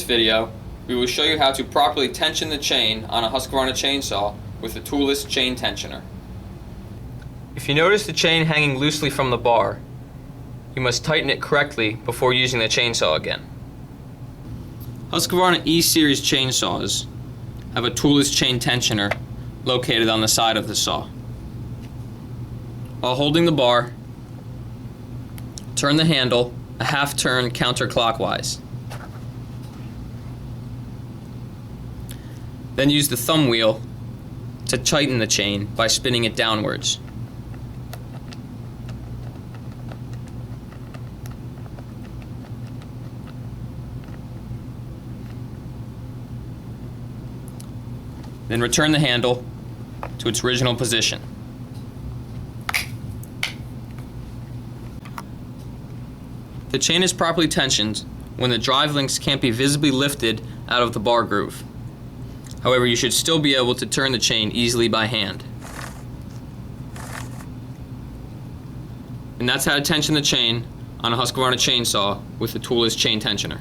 video, we will show you how to properly tension the chain on a Husqvarna chainsaw with a toolless chain tensioner. If you notice the chain hanging loosely from the bar, you must tighten it correctly before using the chainsaw again. Husqvarna E-Series chainsaws have a toolless chain tensioner located on the side of the saw. While holding the bar, turn the handle a half turn counterclockwise. Then use the thumb wheel to tighten the chain by spinning it downwards. Then return the handle to its original position. The chain is properly tensioned when the drive links can't be visibly lifted out of the bar groove. However, you should still be able to turn the chain easily by hand. And that's how to tension the chain on a Husqvarna chainsaw with a toolless chain tensioner.